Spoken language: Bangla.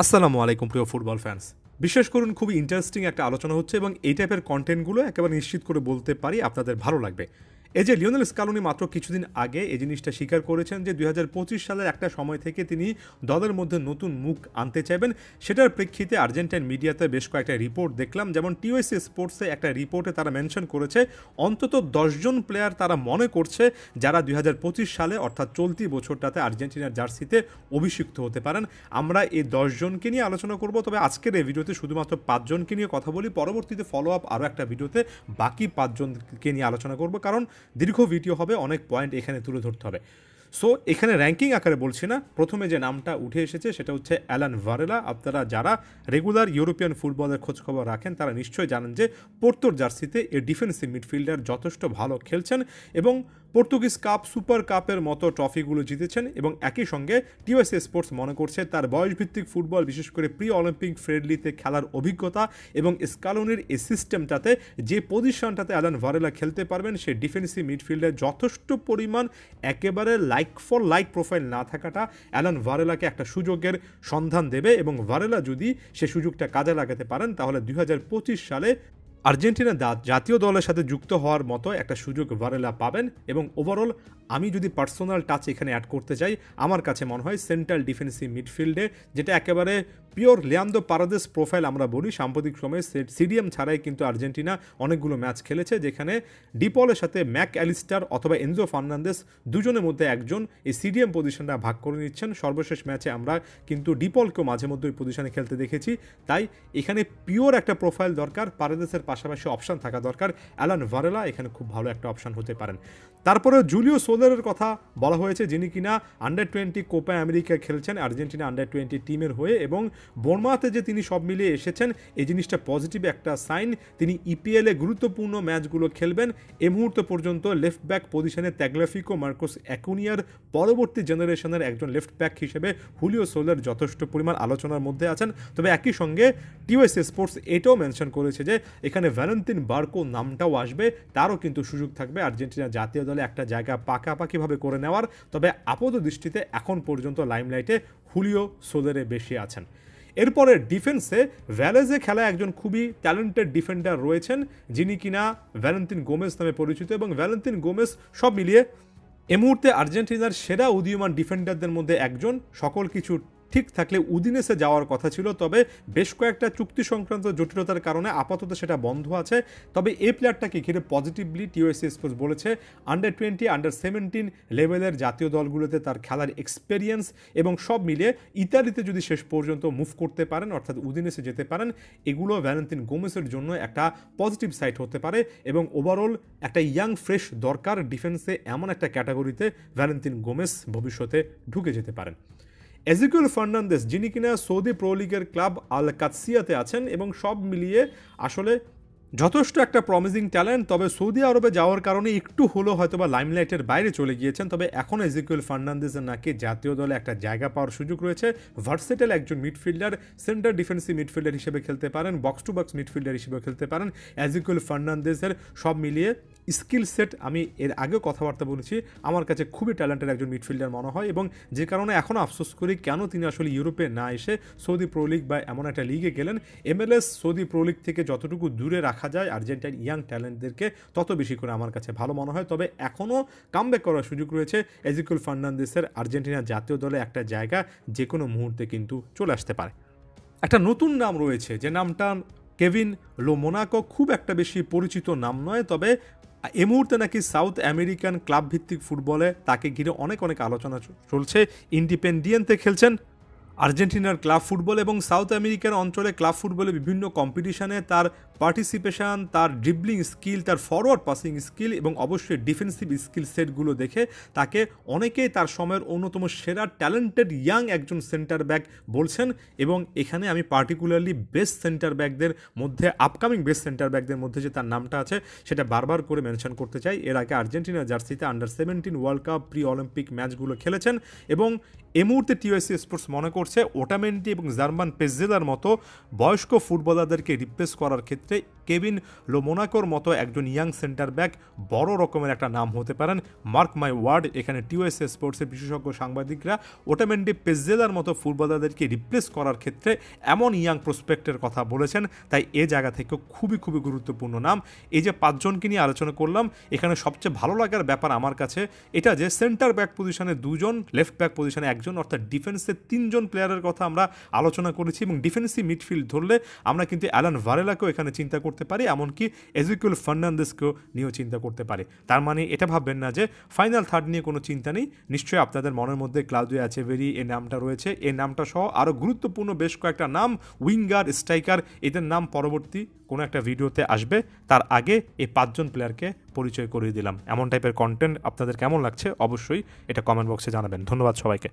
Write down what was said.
আসসালামু আলাইকুম প্রিয় ফুটবল ফ্যান্স। বিশ্বাস করুন খুবই ইন্টারেস্টিং একটা আলোচনা হচ্ছে এবং এই টাইপের কন্টেন্টগুলো একেবারে নিশ্চিত করে বলতে পারি আপনাদের ভালো লাগবে। এই যে লিওনেল স্কালোনি মাত্র কিছুদিন আগে এই জিনিসটা স্বীকার করেছেন যে 2025 সালের একটা সময় থেকে তিনি দলের মধ্যে নতুন মুখ আনতে চাইবেন। সেটার প্রেক্ষিতে আর্জেন্টাইন মিডিয়াতে বেশ কয়েকটা রিপোর্ট দেখলাম, যেমন টিওএসসি স্পোর্টসে একটা রিপোর্টে তারা মেনশন করেছে অন্তত 10 জন প্লেয়ার তারা মনে করছে যারা 2025 সালে অর্থাৎ চলতি বছরটাতে আর্জেন্টিনার জার্সিতে অভিষিক্ত হতে পারেন। আমরা এই 10 জনকে নিয়ে আলোচনা করব, তবে আজকের এই ভিডিওতে শুধুমাত্র 5 জনকে নিয়ে কথা বলি। পরবর্তীতে ফলো আপ আরও একটা ভিডিওতে বাকি 5 জনকে নিয়ে আলোচনা করব, কারণ দীর্ঘ ভিডিও হবে, অনেক পয়েন্ট এখানে তুলে ধরতে হবে। সো এখানে র্যাঙ্কিং আকারে বলছি না, প্রথমে যে নামটা উঠে এসেছে সেটা হচ্ছে অ্যালান ভারেলা। আপনারা যারা রেগুলার ইউরোপিয়ান ফুটবলের খোঁজখবর রাখেন তারা নিশ্চয়ই জানেন যে পোর্তোর জার্সিতে এই ডিফেন্সিভ মিডফিল্ডার যথেষ্ট ভালো খেলছেন এবং পর্তুগিজ কাপ, সুপার কাপের মতো ট্রফিগুলো জিতেছেন। এবং একই সঙ্গে টিওএসসি স্পোর্টস মনে করছে তার বয়সভিত্তিক ফুটবল, বিশেষ করে প্রি অলিম্পিক ফ্রেন্ডলিতে খেলার অভিজ্ঞতা এবং স্কালোনির এই সিস্টেমটাতে যে পজিশনটাতে অ্যালান ভারেলা খেলতে পারবেন সেই ডিফেন্সিভ মিডফিল্ডে যথেষ্ট পরিমাণ একেবারে লাইক ফর লাইক প্রোফাইল না থাকাটা অ্যালান ভারেলাকে একটা সুযোগের সন্ধান দেবে। এবং ভারেলা যদি সে সুযোগটা কাজে লাগাতে পারেন তাহলে 2025 সালে আর্জেন্টিনা জাতীয় দলের সাথে যুক্ত হওয়ার মতো একটা সুযোগ ভারেলা পাবেন। এবং ওভারঅল আমি যদি পার্সোনাল টাচ এখানে অ্যাড করতে চাই, আমার কাছে মনে হয় সেন্ট্রাল ডিফেন্সিভ মিডফিল্ডে যেটা একেবারে পিওর লিয়ান্দো পারাদেস প্রোফাইল আমরা বলি, সাম্প্রতিক সময়ে সিডিএম ছাড়াই কিন্তু আর্জেন্টিনা অনেকগুলো ম্যাচ খেলেছে যেখানে ডিপলের সাথে ম্যাক অ্যালিস্টার অথবা এনজো ফার্নান্দেস দুজনের মধ্যে একজন এই সিডিএম পজিশনটা ভাগ করে নিচ্ছেন। সর্বশেষ ম্যাচে আমরা কিন্তু ডিপলকেও মাঝে মধ্যে ওই পজিশনে খেলতে দেখেছি। তাই এখানে পিওর একটা প্রোফাইল দরকার, পারাদেসের পাশাপাশি অপশান থাকা দরকার। অ্যালান ভারেলা এখানে খুব ভালো একটা অপশান হতে পারেন। তারপরে জুলিও সোলারের কথা বলা হয়েছে, যিনি কিনা আন্ডার-20 কোপা আমেরিকা খেলছেন আর্জেন্টিনা আন্ডার-20 টিমের হয়ে এবং বোর্নমাউথে যে তিনি সব মিলিয়ে এসেছেন এই জিনিসটা পজিটিভ একটা সাইন। তিনি ইপিএলে গুরুত্বপূর্ণ ম্যাচগুলো খেলবেন। এই মুহূর্ত পর্যন্ত লেফট ব্যাক পজিশনে ত্যাগলাফিকো মার্কোস অ্যাকুনিয়ার পরবর্তী জেনারেশনের একজন লেফট ব্যাক হিসেবে হুলিও সোলার যথেষ্ট পরিমাণ আলোচনার মধ্যে আছেন। তবে একই সঙ্গে টিওএসসি স্পোর্টস এটাও মেনশন করেছে যে এখানে ভ্যালেন্তিন বার্কো নামটাও আসবে, তারও কিন্তু সুযোগ থাকবে আর্জেন্টিনা জাতীয় দলে একটা জায়গা পাকাপাকিভাবে করে নেওয়ার। তবে আপাত দৃষ্টিতে এখন পর্যন্ত লাইমলাইটে হুলিও সোলারে বেশি আছেন। এরপরে ডিফেন্সে ভ্যালেজে খেলা একজন খুবই ট্যালেন্টেড ডিফেন্ডার রয়েছেন, যিনি কিনা ভ্যালেন্তিন গোমেজ নামে পরিচিত। এবং ভ্যালেন্তিন গোমেজ সব মিলিয়ে এই মুহূর্তে আর্জেন্টিনার সেরা উদীয়মান ডিফেন্ডারদের মধ্যে একজন। সকল কিছু ঠিক থাকলে উদিনেসে যাওয়ার কথা ছিল, তবে বেশ কয়েকটা চুক্তি সংক্রান্ত জটিলতার কারণে আপাতত সেটা বন্ধ আছে। তবে এই প্লেয়ারটাকে ঘিরে পজিটিভলি টিওএসসি স্পোর্টস বলেছে আন্ডার-20, আন্ডার-17 লেভেলের জাতীয় দলগুলোতে তার খেলার এক্সপেরিয়েন্স এবং সব মিলিয়ে ইতালিতে যদি শেষ পর্যন্ত মুভ করতে পারেন অর্থাৎ উদিনেসে যেতে পারেন, এগুলো ভ্যালেন্তিন গোমেসের জন্য একটা পজিটিভ সাইড হতে পারে। এবং ওভারঅল একটা ইয়াং ফ্রেশ দরকার ডিফেন্সে, এমন একটা ক্যাটাগরিতে ভ্যালেন্তিন গোমেস ভবিষ্যতে ঢুকে যেতে পারেন। এজিকিয়েল ফার্নান্দেস, যিনি কিনা সৌদি প্রো লিগের ক্লাব আল কাদসিয়াতে আছেন এবং সব মিলিয়ে আসলে যথেষ্ট একটা প্রমিজিং ট্যালেন্ট। তবে সৌদি আরবে যাওয়ার কারণে একটু হলেও হয়তোবা লাইমলাইটের বাইরে চলে গিয়েছেন। তবে এখন এজিকিয়েল ফার্নান্দেসের নাকি জাতীয় দলে একটা জায়গা পাওয়ার সুযোগ রয়েছে। ভার্সেটাইল একজন মিডফিল্ডার, সেন্টার ডিফেন্সিভ মিডফিল্ডার হিসেবে খেলতে পারেন, বক্স টু বক্স মিডফিল্ডার হিসেবে খেলতে পারেন। এজিকিয়েল ফার্নান্দেসের সব মিলিয়ে স্কিল সেট, আমি এর আগেও কথাবার্তা বলেছি, আমার কাছে খুবই ট্যালেন্টেড একজন মিডফিল্ডার মনে হয়। এবং যে কারণে এখনও আফসোস করি কেন তিনি আসলে ইউরোপে না এসে সৌদি প্রো লিগ বা এমন একটা লিগে গেলেন। এমএলএস সৌদি প্রো লিগ থেকে যতটুকু দূরে রাখা যায় আর্জেন্টাইন ইয়াং ট্যালেন্টদেরকে তত বেশি করে আমার কাছে ভালো মনে হয়। তবে এখনও কামব্যাক করার সুযোগ রয়েছে এজিকিয়েল ফার্নান্দেসের। আর্জেন্টিনা জাতীয় দলে একটা জায়গা যে কোনো মুহূর্তে কিন্তু চলে আসতে পারে। একটা নতুন নাম রয়েছে, যে নামটা কেভিন লো মোনাকো, খুব একটা বেশি পরিচিত নাম নয়, তবে এই মুহূর্তে নাকি সাউথ আমেরিকান ক্লাব ভিত্তিক ফুটবলে তাকে ঘিরে অনেক আলোচনা চলছে। ইন্ডিপেন্ডিয়েন্টে খেলছেন আর্জেন্টিনার ক্লাব ফুটবল এবং সাউথ আমেরিকার অঞ্চলে ক্লাব ফুটবলে বিভিন্ন কম্পিটিশানে তার পার্টিসিপেশন, তার ড্রিবলিং স্কিল, তার ফরওয়ার্ড পাসিং স্কিল এবং অবশ্যই ডিফেন্সিভ স্কিল সেটগুলো দেখে তাকে অনেকেই তার সময়ের অন্যতম সেরা ট্যালেন্টেড ইয়াং একজন সেন্টার ব্যাক বলছেন। এবং এখানে আমি পার্টিকুলারলি বেস্ট সেন্টার ব্যাকদের মধ্যে, আপকামিং বেস্ট সেন্টার ব্যাকদের মধ্যে যে তার নামটা আছে সেটা বারবার করে মেনশন করতে চাই। এর আগে আর্জেন্টিনার জার্সিতে আন্ডার-17 ওয়ার্ল্ড কাপ, প্রি অলিম্পিক ম্যাচগুলো খেলেছেন এবং এই মুহূর্তে টিওএসসি স্পোর্টস মনে করছে ওটামেন্টি এবং জার্মান পেজেলার মতো বয়স্ক ফুটবলারদেরকে রিপ্লেস করার ক্ষেত্রে কেভিন লোমোনাকোর মতো একজন ইয়াং সেন্টার ব্যাক বড় রকমের একটা নাম হতে পারেন। মার্ক মাই ওয়ার্ড, এখানে টিওএসএ স্পোর্টসের বিশেষজ্ঞ সাংবাদিকরা ওটামেন্ডি পেজেলার মতো ফুটবলারদেরকে রিপ্লেস করার ক্ষেত্রে এমন ইয়াং প্রসপেক্টের কথা বলেছেন। তাই এ জায়গা থেকে খুবই খুবই গুরুত্বপূর্ণ নাম। এই যে 5 জনকে নিয়ে আলোচনা করলাম, এখানে সবচেয়ে ভালো লাগার ব্যাপার আমার কাছে এটা যে সেন্টার ব্যাক পজিশনে 2 জন, লেফট ব্যাক পজিশনে 1 জন, অর্থাৎ ডিফেন্সে 3 জন প্লেয়ারের কথা আমরা আলোচনা করেছি। এবং ডিফেন্সিভ মিডফিল্ড ধরলে আমরা কিন্তু অ্যালান ভারেলাকেও এখানে চিন্তা করতে পারি, এমনকি এজিকিয়েল ফার্নান্দেসকেও নিয়েও চিন্তা করতে পারি। তার মানে এটা ভাববেন না যে ফাইনাল থার্ড নিয়ে কোনো চিন্তা নেই। নিশ্চয়ই আপনাদের মনের মধ্যে ক্লাউদিও এচেভেরি এই নামটা রয়েছে। এই নামটা সহ আরও গুরুত্বপূর্ণ বেশ কয়েকটা নাম, উইঙ্গার, স্ট্রাইকার, এদের নাম পরবর্তী কোনো একটা ভিডিওতে আসবে। তার আগে এই 5 জন প্লেয়ারকে পরিচয় করিয়ে দিলাম। এমন টাইপের কন্টেন্ট আপনাদের কেমন লাগছে অবশ্যই এটা কমেন্ট বক্সে জানাবেন। ধন্যবাদ সবাইকে।